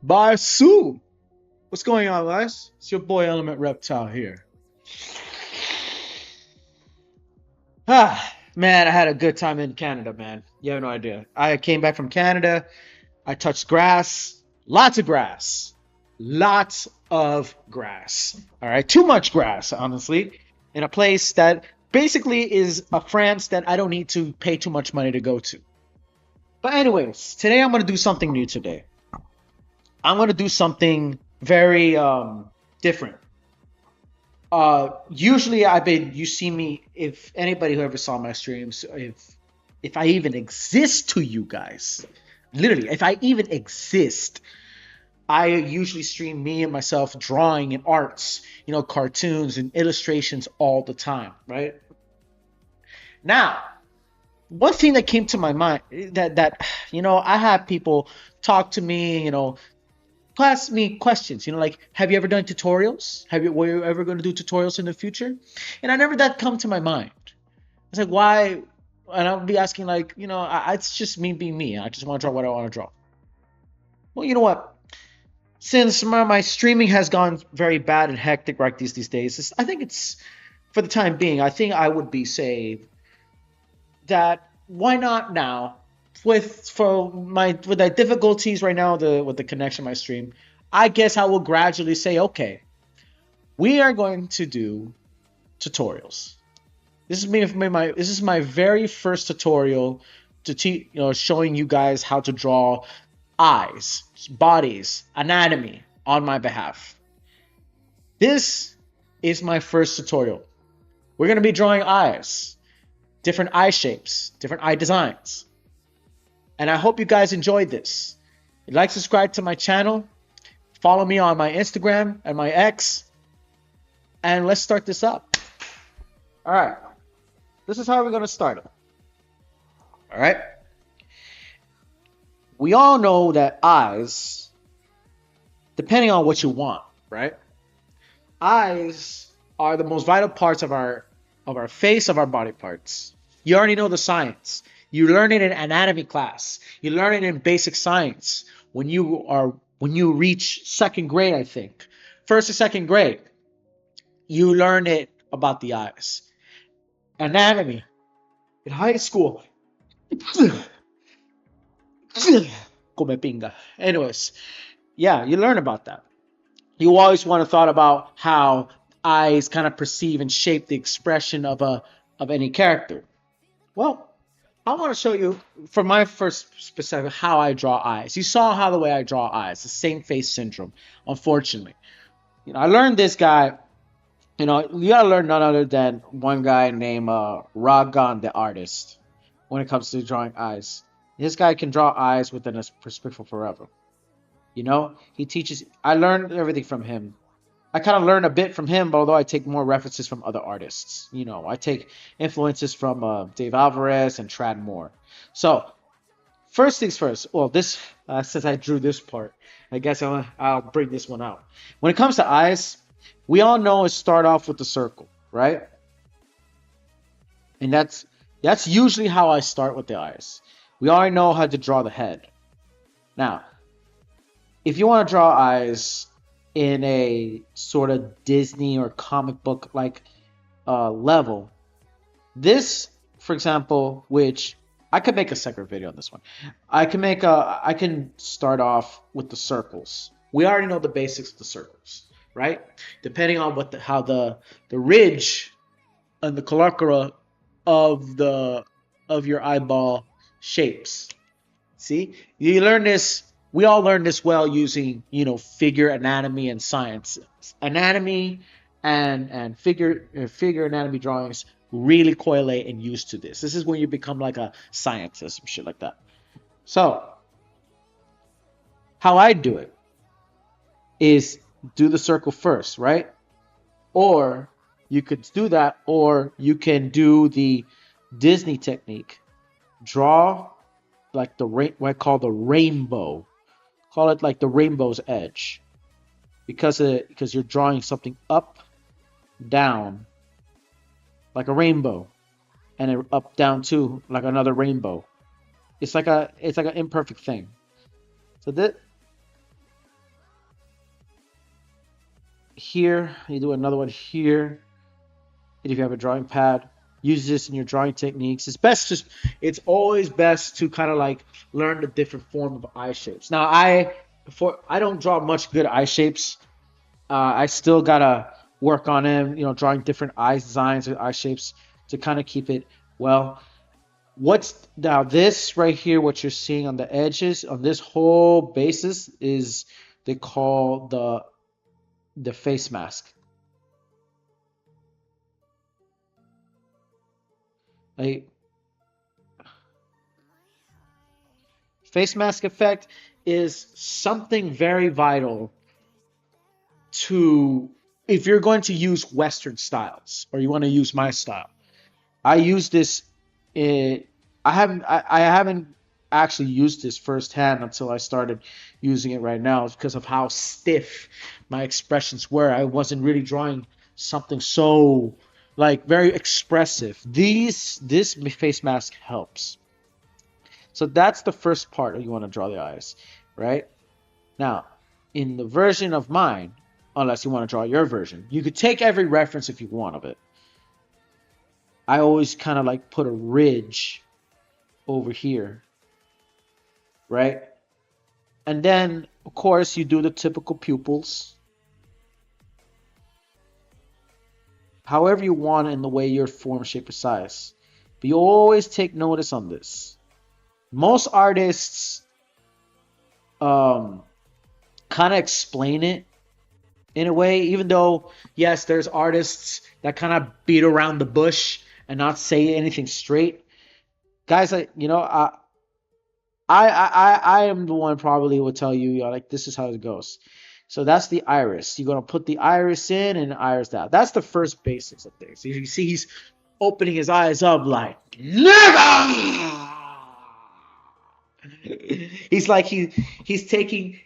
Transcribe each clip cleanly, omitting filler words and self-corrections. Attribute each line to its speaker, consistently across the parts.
Speaker 1: Barsu! What's going on, guys? It's your boy Element Reptile here. Man, I had a good time in Canada, man. You have no idea. I came back from Canada. I touched grass, lots of grass, lots of grass. All right, too much grass, honestly, in a place that basically is a France that I don't need to pay too much money to go to. But anyways, today I'm gonna do something new today. I'm gonna do something very different. Usually I've been you see me if anybody who ever saw my streams, if I even exist to you guys, literally, if I even exist, I usually stream me and myself drawing and arts, cartoons and illustrations all the time, right? Now, one thing that came to my mind that I have people talk to me, ask me questions, like, have you ever done tutorials? Were you ever going to do tutorials in the future? And I never that come to my mind. It's like, why? And I'll be asking, like, it's just me being me. I just want to draw what I want to draw. Well, you know what? Since my streaming has gone very bad and hectic like these days, I think it's for the time being. I think I would be saying that why not now with the difficulties right now with the connection of my stream. I guess I will gradually say, okay, we are going to do tutorials. This is my very first tutorial to teach, showing you guys how to draw eyes, bodies, anatomy on my behalf. This is my first tutorial. We're going to be drawing eyes, different eye shapes, different eye designs. And I hope you guys enjoyed this. Like, subscribe to my channel, follow me on my Instagram and my X, and let's start this up. All right. This is how we're going to start it. All right. We all know that eyes, depending on what you want, right? Eyes are the most vital parts of our face, of our body parts. You already know the science. You learn it in anatomy class. You learn it in basic science when you reach second grade, I think. First or second grade, you learn it about the eyes. Anatomy in high school. Come pinga. Anyways, yeah, you learn about that. You always want to thought about how eyes kind of perceive and shape the expression of any character. Well, I want to show you for my first specific how I draw eyes. You saw how the way I draw eyes, the same face syndrome. Unfortunately, I learned this guy. You gotta learn none other than one guy named Ragan the artist. When it comes to drawing eyes, this guy can draw eyes within a perspective forever. He teaches. I learned everything from him. I kind of learned a bit from him, although I take more references from other artists. I take influences from Dave Alvarez and Trad Moore. So, first things first. Well, this since I drew this part, I guess I'll bring this one out. When it comes to eyes, we all know it start off with the circle, right? And that's usually how I start with the eyes. We already know how to draw the head. Now, if you want to draw eyes in a sort of Disney or comic book like level, this, for example, which I could make a separate video on this one. I can start off with the circles. We already know the basics of the circles, right? Depending on how the ridge and the colocora of your eyeball shapes. See, you learn this. We all learn this well using figure anatomy and science. Anatomy and figure anatomy drawings really correlate and used to this. This is when you become like a scientist, shit like that. So how I do it is do the circle first, right? Or you could do that, or you can do the Disney technique. Draw like what I call the rainbow. Call it like the rainbow's edge, because you're drawing something up, down, like a rainbow, and then up, down too, like another rainbow. It's like an imperfect thing. So here, you do another one here. And if you have a drawing pad, use this in your drawing techniques. It's always best to kind of like learn the different form of eye shapes. Now I don't draw much good eye shapes. I still gotta work on them, drawing different eye designs or eye shapes to kind of keep it well. What's now this right here, what you're seeing on the edges on this whole basis is they call the face mask. A face mask effect is something very vital to if you're going to use Western styles or you want to use my style. I use this. In, I haven't actually used this firsthand until I started using it right now because of how stiff my expressions were. I wasn't really drawing something so like very expressive. This face mask helps. So that's the first part that you want to draw the eyes, right? Now, in the version of mine, unless you want to draw your version, you could take every reference if you want of it. I always kind of like put a ridge over here, right? And then, of course, you do the typical pupils. However you want in the way your form, shape, or size. But you always take notice on this. Most artists kind of explain it in a way, even though, yes, there's artists that kind of beat around the bush and not say anything straight. Guys, I am the one probably who will tell you, like, this is how it goes. So that's the iris. You're going to put the iris in and iris out. That's the first basics of things. You see he's opening his eyes up like, nigga! He's like he's taking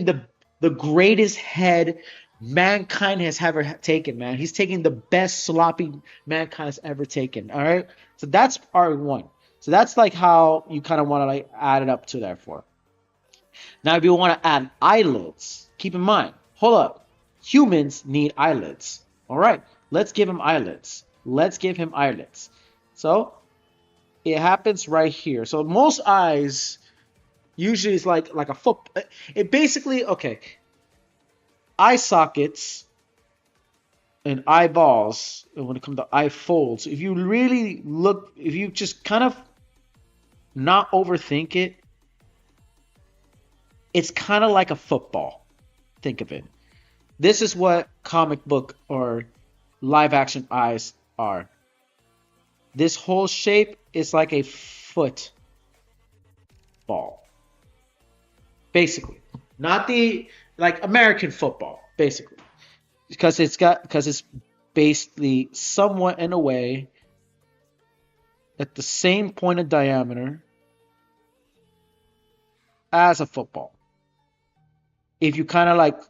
Speaker 1: the greatest head mankind has ever taken, man. He's taking the best sloppy mankind has ever taken. All right, so that's part one. So that's like how you kind of want to like add it up to that for. Now, if you want to add eyelids, keep in mind. Hold up, humans need eyelids. All right, let's give him eyelids. Let's give him eyelids. So it happens right here. So most eyes usually is like a foot. It basically okay. Eye sockets and eyeballs, and when it comes to eye folds, if you really look, if you just kind of not overthink it, it's kind of like a football. Think of it. This is what comic book or live action eyes are. This whole shape is like a football. Basically. Not the like American football, basically. Because it's basically somewhat in a way at the same point of diameter as a football. If you kind of like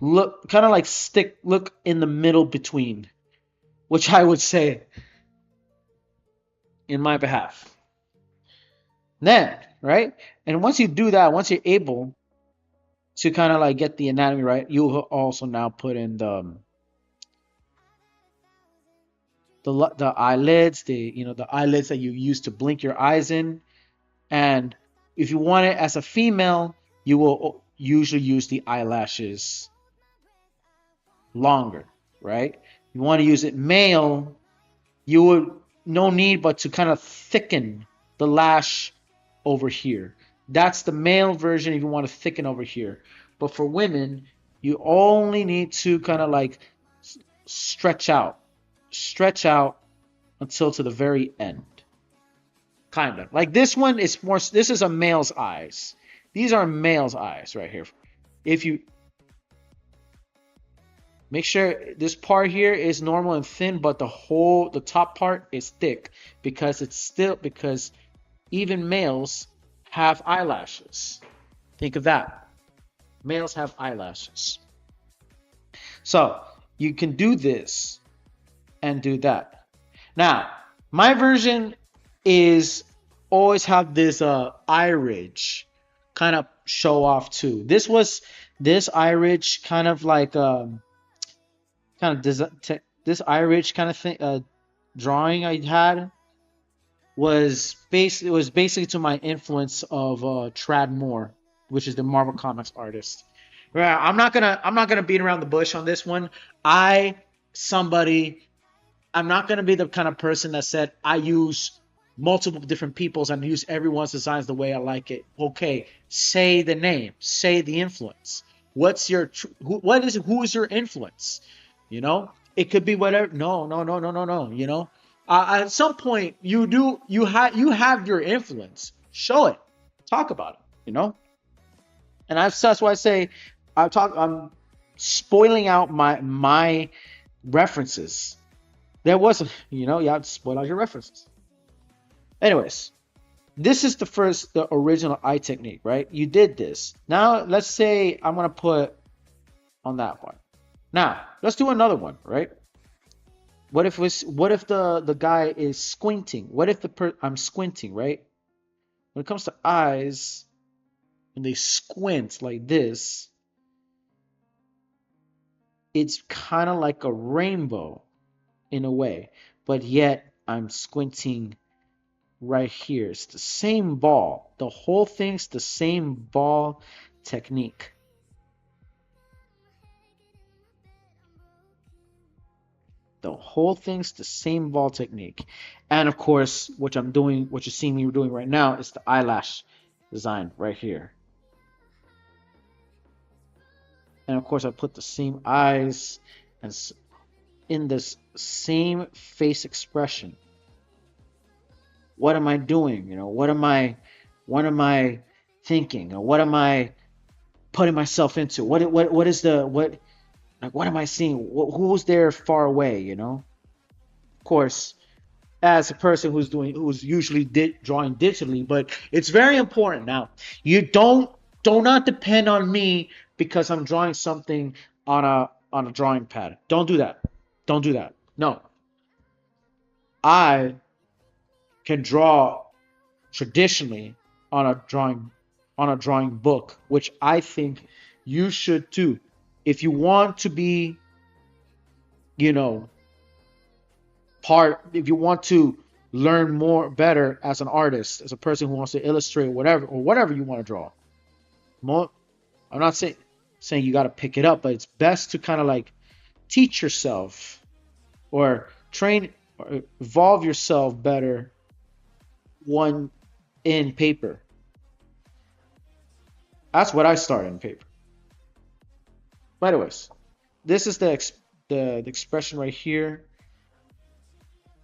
Speaker 1: look in the middle between, which I would say in my behalf. Then, right? And once you do that, once you're able to kind of like get the anatomy right, you will also now put in the eyelids, the eyelids that you use to blink your eyes in. And if you want it as a female, you will usually use the eyelashes longer, right? You want to use it male, you would no need but to kind of thicken the lash over here. That's the male version if you want to thicken over here. But for women, you only need to kind of like stretch out until to the very end. Kind of. Like this one is more, this is a male's eyes. These are male's eyes right here. If you make sure this part here is normal and thin, but the top part is thick because even males have eyelashes. Think of that. Males have eyelashes. So you can do this and do that. Now, my version is always have this eye ridge kind of show off too. This eye ridge kind of like kind of this Irish kind of thing drawing I had was basically to my influence of Trad Moore, which is the Marvel Comics artist. Yeah, I'm not gonna beat around the bush on this one. I somebody I'm not gonna be the kind of person that said I use multiple different people's and use everyone's designs the way I like it. Okay, say the name, say the influence. What's your who is your influence? It could be whatever. No, no, no, no, no, no. At some point you have your influence. Show it, talk about it. And that's why I say I'm spoiling out my references. There was, you have to spoil out your references. Anyways, this is the original eye technique, right? You did this. Now let's say I'm gonna put on that one. Now let's do another one, right? What if the guy is squinting? What if I'm squinting, right? When it comes to eyes, when they squint like this, it's kind of like a rainbow in a way, but yet I'm squinting right here. It's the same ball. The whole thing's the same ball technique. The whole thing's the same ball technique. And of course, what you're seeing me doing right now is the eyelash design right here. And of course, I put the same eyes and in this same face expression. What am I doing? What am I thinking? Or what am I putting myself into? What am I seeing? Who's there far away? Of course, as a person who's usually drawing digitally, but it's very important. Now, you do not depend on me because I'm drawing something on a drawing pad. Don't do that. Don't do that. No. I can draw traditionally on a drawing book, which I think you should too. If you want to be, you know, if you want to learn more better as an artist, as a person who wants to illustrate whatever you want to draw. I'm not saying you got to pick it up, but it's best to kind of like teach yourself or train or evolve yourself better one in paper. That's what I started in paper. But anyways, this is the expression right here.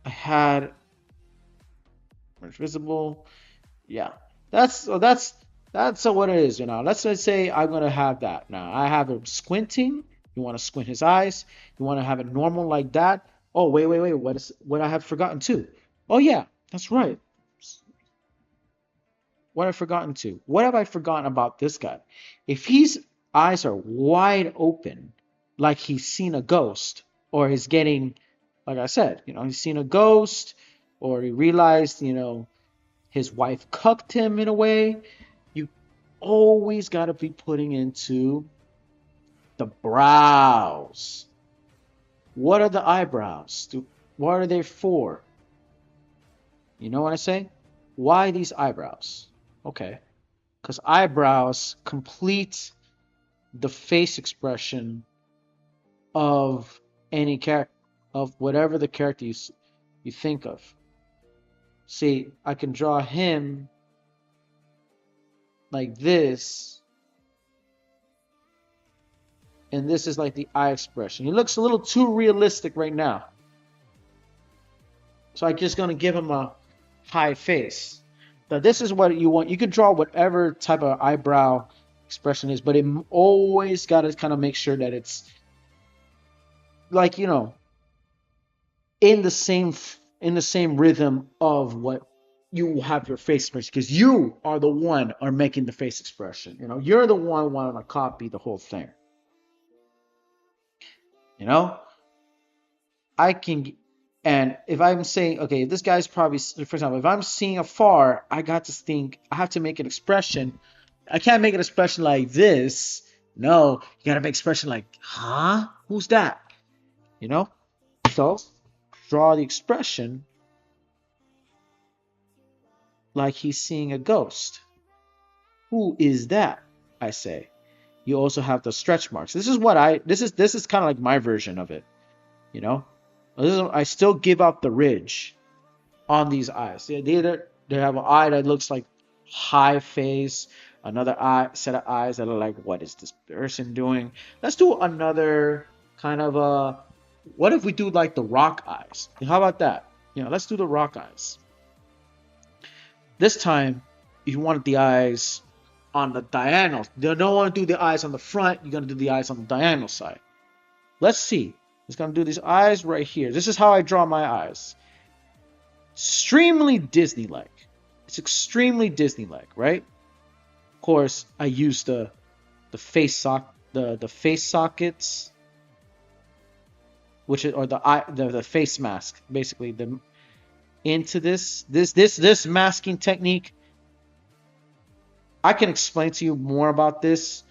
Speaker 1: I had visible. Yeah, that's what it is. Let's just say I'm gonna have that. Now I have him squinting. You want to squint his eyes. You want to have it normal like that. Oh, wait, wait, wait. What I have forgotten too? Oh yeah, that's right. What I've forgotten too. What have I forgotten about this guy? If his eyes are wide open, like he's seen a ghost, or he's getting, like I said, he's seen a ghost, or he realized, his wife cucked him in a way. You always got to be putting into the brows. What are the eyebrows? What are they for? You know what I say? Why these eyebrows? Okay, because eyebrows complete the face expression of any character, of whatever the character you think of. See, I can draw him like this, and this is like the eye expression. He looks a little too realistic right now, so I'm just gonna give him a high face. Now this is what you want. You can draw whatever type of eyebrow expression is, but it always got to kind of make sure that it's like, in the same rhythm of what you have your face expression, because you are the one are making the face expression. You're the one wanting to copy the whole thing. I can. And if I'm saying, okay, this guy's probably, for example, if I'm seeing afar, I got to think, I have to make an expression. I can't make an expression like this. No, you got to make an expression like, huh? Who's that? you know? So draw the expression like he's seeing a ghost. Who is that? I say. You also have the stretch marks. This is kind of like my version of it, you know? I still give out the ridge on these eyes. They have an eye that looks like high face, another eye set of eyes that are like, what is this person doing? Let's do another kind of what if we do like the rock eyes? How about that? Let's do the rock eyes. This time, you want the eyes on the diagonal. You don't want to do the eyes on the front. You're going to do the eyes on the diagonal side. Let's see. It's going to do these eyes right here. This is how I draw my eyes. Extremely Disney-like. It's extremely Disney-like, right? Of course, I use the face sockets, which is, or the face mask, basically into this masking technique. I can explain to you more about this,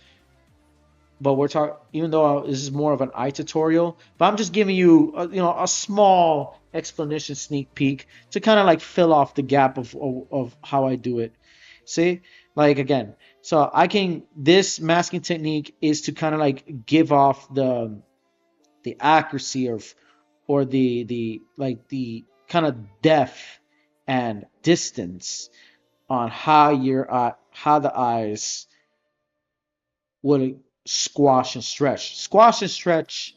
Speaker 1: but we're talking, even though this is more of an eye tutorial, but I'm just giving you a small explanation sneak peek to kind of like fill off the gap of how I do it. See, like again, so this masking technique is to kind of like give off the accuracy or the like the kind of depth and distance on how the eyes would squash and stretch. Squash and stretch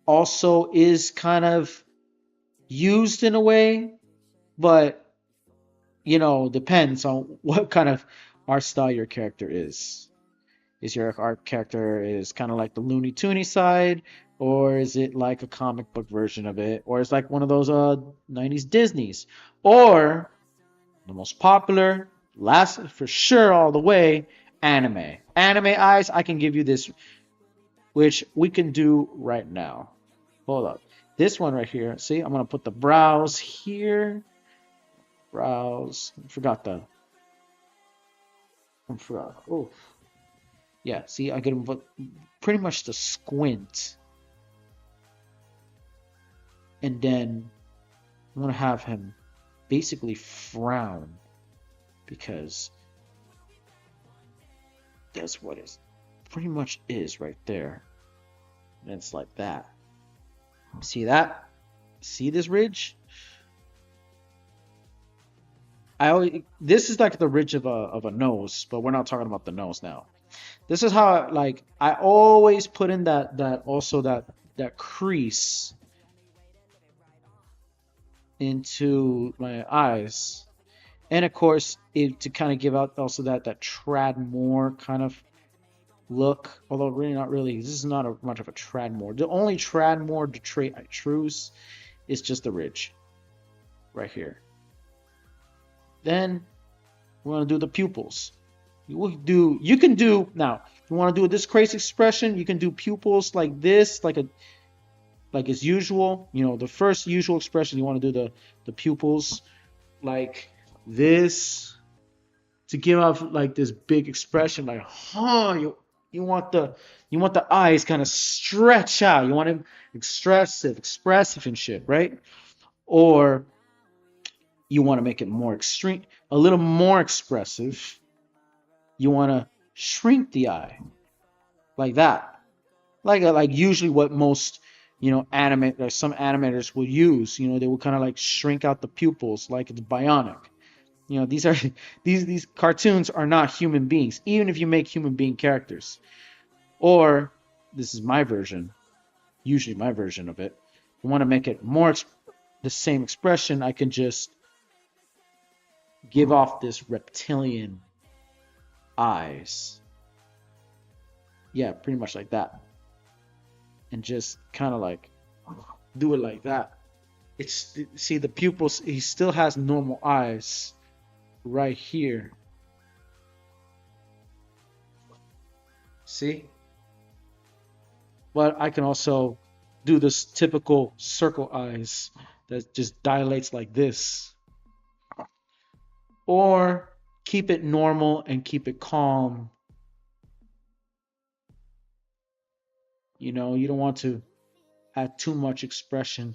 Speaker 1: also is kind of used in a way, but depends on what kind of art style your character is. Is your art character is kind of like the Looney Toony side, or is it like a comic book version of it, or it's like one of those 90s Disneys, or the most popular, last for sure all the way, anime. Anime eyes, I can give you this, which we can do right now. Hold up. This one right here, see, I'm going to put the brows here. Brows. Oh, yeah, see, I get him pretty much the squint. And then I'm going to have him basically frown because that's what it pretty much is right there. And it's like that. See that? See this ridge? This is like the ridge of a nose, but we're not talking about the nose now. This is how I always put in that crease into my eyes, and of course to kind of give out also that Tradmore kind of look, although really not really. This is not much of a Tradmore. The only Tradmore trait I choose is just the ridge right here. Then we're gonna do the pupils. You can do now. If you want to do this crazy expression, you can do pupils like this, like as usual. The first usual expression, you want to do the pupils like this to give off like this big expression, like you want the eyes kind of stretch out. You want him expressive and shit, right? Or you want to make it more extreme, a little more expressive. You want to shrink the eye like that, like usually what most some animators will use. They will kind of like shrink out the pupils like it's bionic. These are these cartoons are not human beings, even if you make human being characters. Or this is my version, usually my version of it. I want to make it more the same expression. I can just give off this reptilian eyes. Yeah, pretty much like that. And just kind of like do it like that. See the pupils, he still has normal eyes right here. See? But I can also do this typical circle eyes that just dilates like this. Or keep it normal and keep it calm. You don't want to add too much expression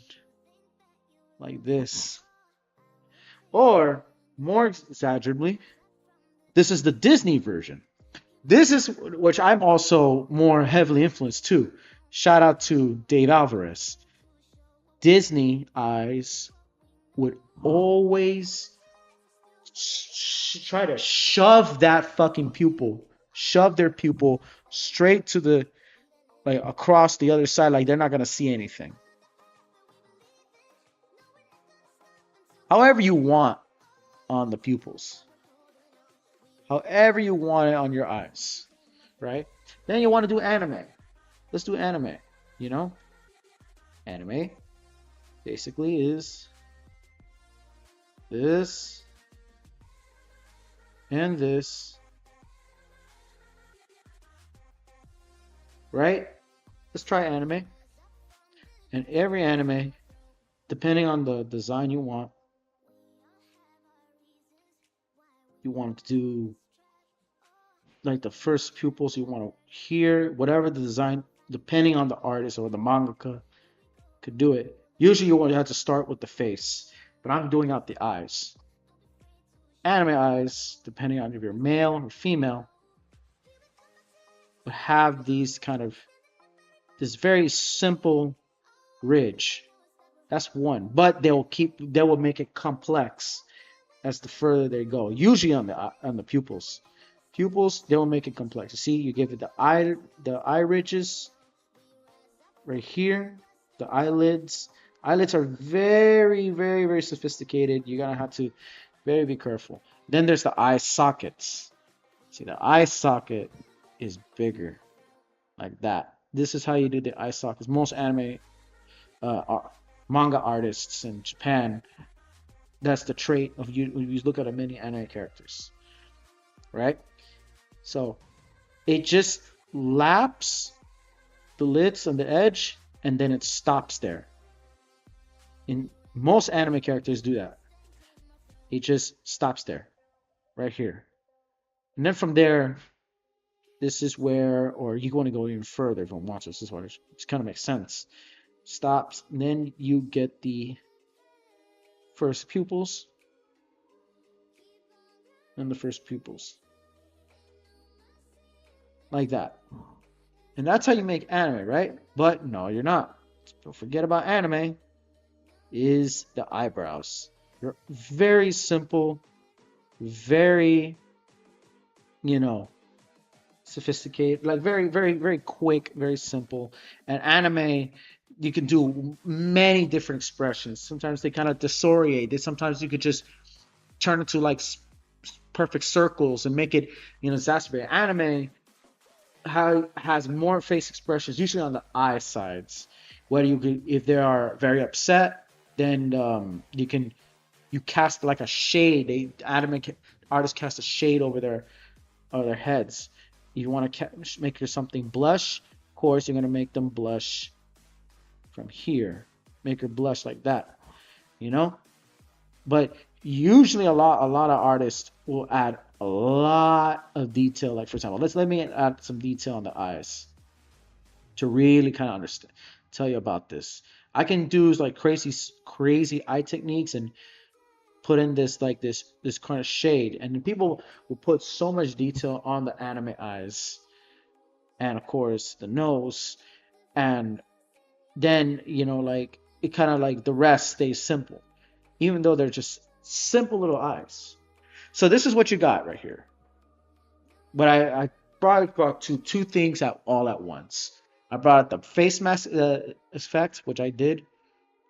Speaker 1: like this. Or, more exaggerately, this is the Disney version. This is which I'm also more heavily influenced too. Shout out to Dave Alvarez. Disney eyes would always try to shove that fucking pupil, shove their pupil straight to the, like, across the other side, like they're not gonna see anything. However you want on the pupils, however you want it on your eyes, right? Then you want to do anime. Let's do anime. You know, anime basically is this and this, right? Let's try anime. And every anime, depending on the design you want to do like the first pupils, you want to here, whatever the design, depending on the artist or the mangaka could do it. Usually you want to have to start with the face, but I'm doing out the eyes. Anime eyes, depending on if you're male or female, would have these kind of, this very simple ridge. That's one, but they will make it complex as the further they go. Usually on the pupils, they will make it complex. You see, you give it the eye ridges right here, the eyelids. Eyelids are very, very, very sophisticated. You're gonna have to very be careful. Then there's the eye sockets. See, the eye socket is bigger, like that. This is how you do the eye sockets. Most anime manga artists in Japan, that's the trait of you when you look at many anime characters, right? So it just laps the lids on the edge and then it stops there. In most anime characters do that. It just stops there, right here. And then from there, this is where, or you want to go even further if you want to. This is what it kind of makes sense. Stops, and then you get the first pupils, and the first pupils, like that. And that's how you make anime, right? But no, you're not. Don't forget about anime. Is the eyebrows. They're very simple, very, sophisticated, like very, very, very quick, very simple. And anime, you can do many different expressions. Sometimes they kind of disorientate. Sometimes you could just turn it to like perfect circles and make it, exacerbate. Anime has more face expressions, usually on the eye sides. Whether if they are very upset, then you cast like a shade. Anime artists cast a shade over their heads. You want to make something blush, of course you're going to make them blush from here. Make her blush like that, But usually a lot of artists will add a lot of detail. Like, for example, let me add some detail on the eyes to really kind of understand, tell you about this. I can do like crazy eye techniques and put in this kind of shade, and people will put so much detail on the anime eyes, and of course the nose, and then like it kind of like the rest stays simple, even though they're just simple little eyes. So this is what you got right here. But I brought two things all at once. I brought out the face mask effect, which I did.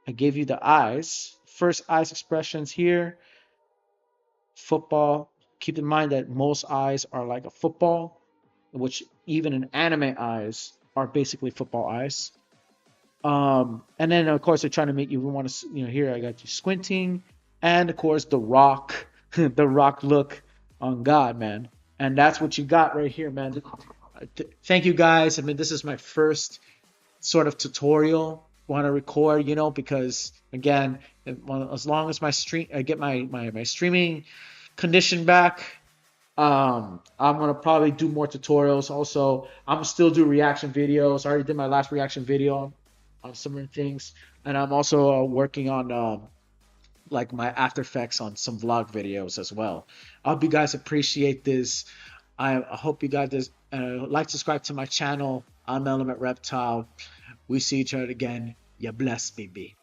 Speaker 1: I gave you the eyes. First eyes expressions here. Football. Keep in mind that most eyes are like a football, which even in anime eyes are basically football eyes. And then of course they're trying to make you want to, here I got you squinting, and of course the Rock, the Rock look on God, man. And that's what you got right here, man. Thank you guys. I mean, this is my first sort of tutorial want to record, because again, as long as I get my streaming condition back, I'm gonna probably do more tutorials. Also, I'm still do reaction videos. I already did my last reaction video on some things, and I'm also working on like my After Effects on some vlog videos as well. I hope you guys appreciate this. I hope you guys like, subscribe to my channel. I'm Element Reptile. We see each other again. You bless, baby.